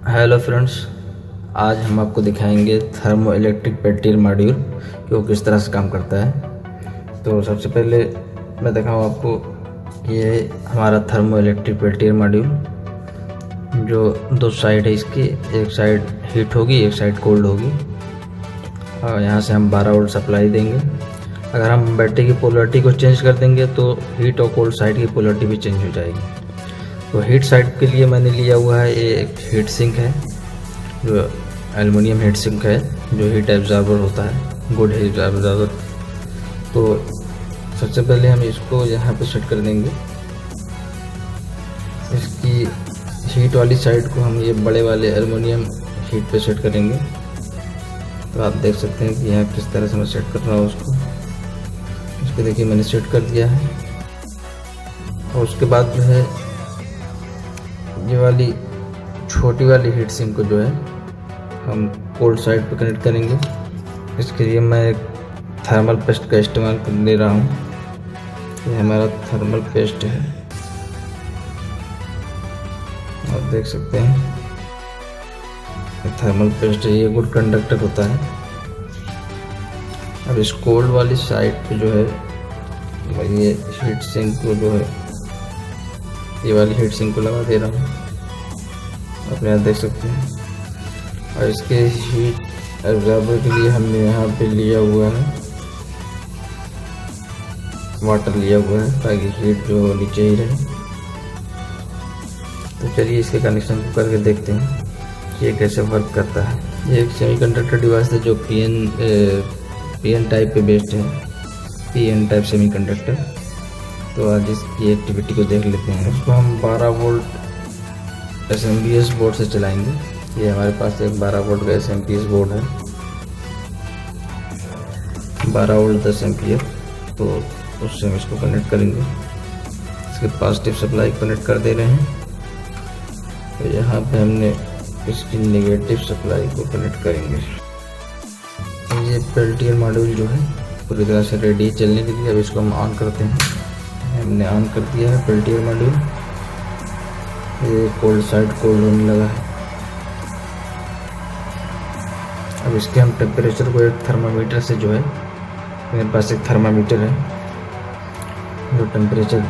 Hello friends, आज हम आपको दिखाएंगे थर्मो इलेक्ट्रिक पेल्टियर मॉड्यूल कि वो किस तरह से काम करता है। तो सबसे पहले मैं दिखाऊँ आपको, ये है हमारा थर्मो इलेक्ट्रिक पेल्टियर मॉड्यूल। जो दो साइड है इसकी, एक साइड हीट होगी, एक साइड कोल्ड होगी। और यहाँ से हम 12 वोल्ट सप्लाई देंगे। अगर हम बैटरी की पोलरिटी को चेंज कर देंगे तो हीट और कोल्ड साइड की पोलरिटी भी चेंज हो जाएगी। तो हीट साइड के लिए मैंने लिया हुआ है, ये एक हीट सिंक है, जो एल्युमिनियम हीट सिंक है, जो हीट एब्जॉर्बर होता है, गुड हीट एब्जॉर्बर। तो सबसे पहले हम इसको यहाँ पे सेट कर देंगे। इसकी हीट वाली साइड को हम ये बड़े वाले एल्युमिनियम हीट पे सेट करेंगे। तो आप देख सकते हैं कि यहाँ किस तरह से मैं सेट कर रहा हूँ उसको। इसको देखिए मैंने सेट कर दिया है। और उसके बाद जो है ये वाली छोटी वाली हीट सिंक को जो है हम कोल्ड साइड पे कनेक्ट करेंगे। इसके लिए मैं एक थर्मल पेस्ट का इस्तेमाल कर ले रहा हूँ। ये हमारा थर्मल पेस्ट है, आप देख सकते हैं। थर्मल पेस्ट है, ये गुड कंडक्टर होता है। अब इस कोल्ड वाली साइड पे जो है ये हीट सिंक को जो है, ये वाली हीट सिंक को लगा दे रहा हूँ, आप यहाँ देख सकते हैं। और इसके हीट एब्जॉर्बर के लिए हमने यहाँ पे लिया हुआ है वाटर लिया हुआ है, ताकि हीट जो नीचे ही रहे। तो चलिए इसके कनेक्शन को करके देखते हैं कि ये कैसे वर्क करता है। ये एक सेमीकंडक्टर डिवाइस है जो पीएन टाइप पे बेस्ड है, पीएन टाइप सेमीकंडक्टर। तो आज इसकी एक्टिविटी को देख लेते हैं। इसको हम 12 वोल्ट SMPS बोर्ड से चलाएंगे। ये हमारे पास एक 12 वोल्ट का SMPS बोर्ड है, 12 वोल्ट 10 एम्पियर। तो उससे हम इसको कनेक्ट करेंगे। इसके पॉजिटिव सप्लाई कनेक्ट कर दे रहे हैं। तो यहाँ पे हमने इसकी नेगेटिव सप्लाई को कनेक्ट करेंगे। ये पेल्टियर मॉड्यूल जो है पूरी तरह से रेडी है चलने के लिए। अब इसको हम ऑन करते हैं। हमने ऑन कर दिया है पेल्टियर मॉड्यूल। ये कोल्ड साइड कोल्ड होने लगा है। अब इसके हम टेम्परेचर को एक थर्मामीटर से जो है, मेरे पास एक थर्मामीटर है जो टेम्परेचर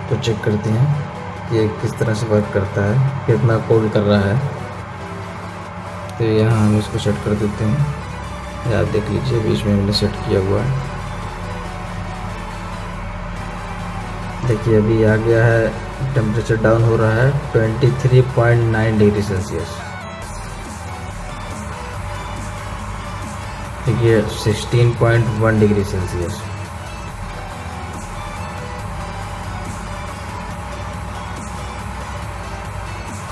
को चेक करते हैं कि ये किस तरह से वर्क करता है, कितना कोल्ड कर रहा है। तो यहाँ हम इसको सेट कर देते हैं। आप देख लीजिए बीच में हमने सेट किया हुआ है। देखिए अभी आ गया है, टेम्परेचर डाउन हो रहा है 23.9 डिग्री सेल्सियस। देखिए 16.1 डिग्री सेल्सियस।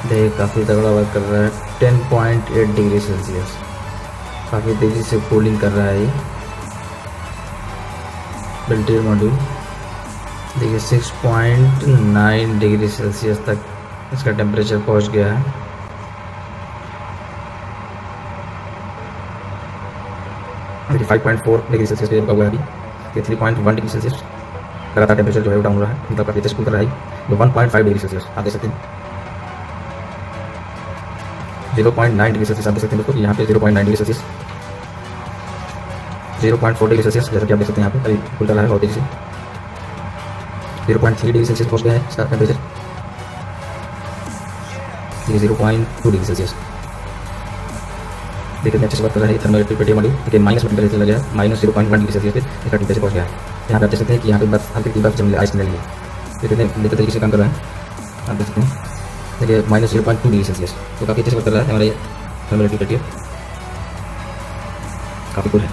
देखिए काफ़ी तगड़ा वर्क कर रहा है। 10.8 डिग्री सेल्सियस, काफ़ी तेज़ी से कूलिंग कर रहा है ये पेल्टियर मॉड्यूल। देखिए 6.9 डिग्री सेल्सियस तक इसका टेम्परेचर पहुंच गया है। देखिए 5.4 डिग्री सेल्सियस पे रुका हुआ है अभी। 3.1 डिग्री सेल्सियस लगातार टेम्परेचर जो है डाउन हो रहा है, मतलब काफ़ी तेज कूल कर रहा है। 1.5 डिग्री सेल्सियस आप देख सकते हैं। 0.9 डिग्री सेल्सियस आप देख सकते हैं दोस्तों। यहाँ पे 0.9 डिग्री सेल्सियस, 0.4 डिग्री सेल्सियस जैसा कि आप देख सकते हैं यहाँ पे अभी कूल कर रहा है बहुत तेजी से। 0.3 डिग्री सेल्सियस पहुँच गया है इसका टेम्परेचर। ये 0.2 डिग्री सेल्सियस। देखिए अच्छे से वर्क कर रहा है थर्मल इलेक्ट्रिक पेल्टियर मॉड्यूल। देखिए माइनस में टेम्परेचर चला गया, -0.1 डिग्री सेल्सियस पे इसका टेम्परेचर पहुँच गया है। यहाँ पे आप देख सकते हैं कि यहाँ पे बर्फ हल्की बर्फ जम आइस मिल रही है। देखिए बेहतर तरीके से काम कर रहा है, आप देख सकते हैं। देखिए -0.2 डिग्री सेल्सियस, तो काफ़ी अच्छे से वर्क कर रहा है हमारा ये थर्मल इलेक्ट्रिक पेल्टियर, काफ़ी कूल है।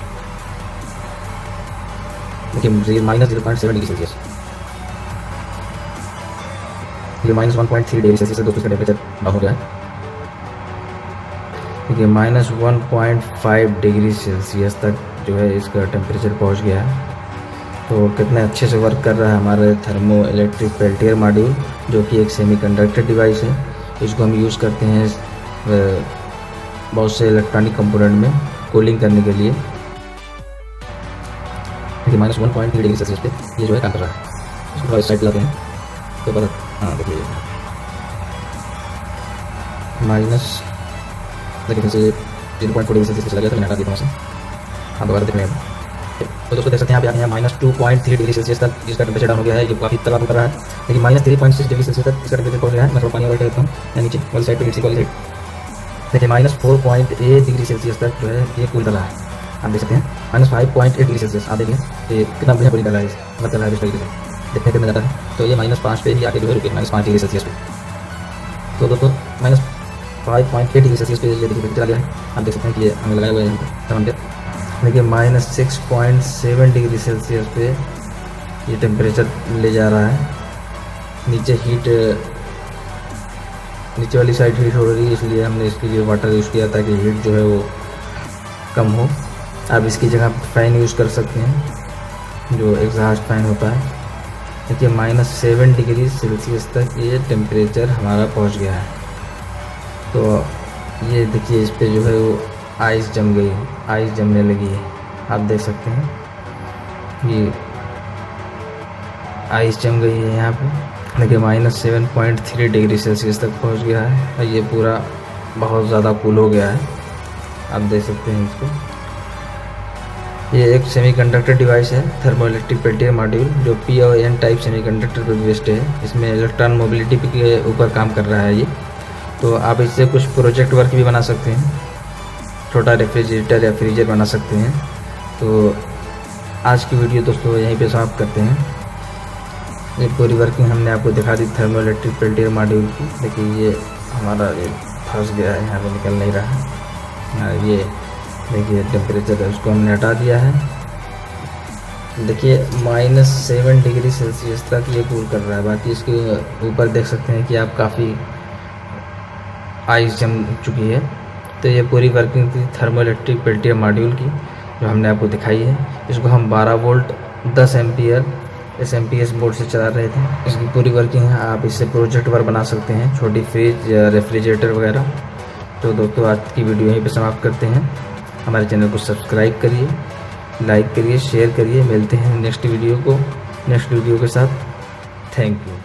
देखिए -0.7 डिग्री सेल्सियस, ये -1.3 डिग्री सेल्सियस दोस्तों इसका टेम्परेचर डाउन हो गया है। देखिए -1.5 डिग्री सेल्सियस तक जो है इसका टेम्परेचर पहुंच गया है। तो कितने अच्छे से वर्क कर रहा है हमारे थर्मो इलेक्ट्रिक पेल्टियर मॉड्यूल, जो कि एक सेमीकंडक्टर डिवाइस है। इसको हम यूज़ करते हैं बहुत से इलेक्ट्रॉनिक कंपोनेंट में कूलिंग करने के लिए। देखिए -1.3 डिग्री सेल्सियस पे ये जो है काम कर रहा है। इसको थोड़ा इस साइड लाते हैं तो बस, हाँ देखिए देखिए फिर से 0.4 डिग्री सेल्सियस चला गया था, मैंने हटा दिया था। हाँ दोबारा देखने में तो दोस्तों देख सकते हैं यहाँ -2.3 डिग्री सेल्सियस तक इसका टेम्परेचर डाउन हो गया है। ये काफ़ी तबाह कर रहा है, लेकिन -3.6 डिग्री सेल्सियस तक इसका टेम्परेचर पहुंच गया है। मैं थोड़ा पानी और देता हूँ या नीचे वाली साइड पर, नीचे वाली साइड देखिए -4.8 डिग्री सेल्सियस तक जो है ये कूल डला है। आप देख सकते हैं -5.8 डिग्री सेल्सियस। आप देखिए ये कितना बढ़िया कूल डला है, मतलब है इस तरीके से देखने को मिल जाता है। तो ये -5 पे ही आके जो है रुके, -5 डिग्री सेल्सियस पे। तो दोस्तों -5.8 डिग्री सेल्सियस पे ये देखिए चला गया है। आप देख सकते हैं कि ये हमें लगाया हुआ है यहाँ पर थर्मामीटर। देखिए -6.7 डिग्री सेल्सियस पे ये टेम्परेचर ले जा रहा है। नीचे वाली साइड हीट हो रही है, इसलिए हमने इसके लिए वाटर यूज़ किया ताकि हीट जो है वो कम हो। आप इसकी जगह फ़ैन यूज़ कर सकते हैं, जो एग्जॉस्ट फैन होता है। देखिए -7 डिग्री सेल्सियस तक ये टेम्परेचर हमारा पहुंच गया है। तो ये देखिए इस पे जो है वो आइस जम गई है, आइस जमने लगी है। आप देख सकते हैं ये आइस जम गई है यहाँ पे। देखिए -7.3 डिग्री सेल्सियस तक पहुँच गया है और ये पूरा बहुत ज़्यादा कूल हो गया है। आप देख सकते हैं इसको। ये एक सेमीकंडक्टर डिवाइस है, थर्मोइलेक्ट्रिक पेल्टियर मॉड्यूल, जो पी और एन टाइप सेमीकंडक्टर पर बेस्ड है। इसमें इलेक्ट्रॉन मोबिलिटी के ऊपर काम कर रहा है ये। तो आप इससे कुछ प्रोजेक्ट वर्क भी बना सकते हैं, छोटा रेफ्रिजरेटर या फ्रीजर बना सकते हैं। तो आज की वीडियो दोस्तों यहीं पे समाप्त करते हैं। ये पूरी वर्किंग हमने आपको दिखा दी थर्मोइलेक्ट्रिक पेल्टियर मॉड्यूल की। देखिए ये हमारा ये फंस गया है, यहाँ पे निकल नहीं रहा है। ये देखिए टेम्परेचर है, उसको हमने हटा दिया है। देखिए -7 डिग्री सेल्सियस तक ये कूल कर रहा है। बाकी इसके ऊपर देख सकते हैं कि आप काफ़ी आइस जम चुकी है। तो ये पूरी वर्किंग थी थर्मोइलेक्ट्रिक पेल्टियर मॉड्यूल की, जो हमने आपको दिखाई है। इसको हम 12 वोल्ट 10 एम्पियर SMPS बोर्ड से चला रहे थे। इसकी पूरी वर्किंग है। आप इससे प्रोजेक्ट वर्क बना सकते हैं, छोटी फ्रिज या रेफ्रिजरेटर वगैरह। तो दोस्तों आज की वीडियो यहीं पे समाप्त करते हैं। हमारे चैनल को सब्सक्राइब करिए, लाइक करिए, शेयर करिए। मिलते हैं नेक्स्ट वीडियो के साथ। Thank you.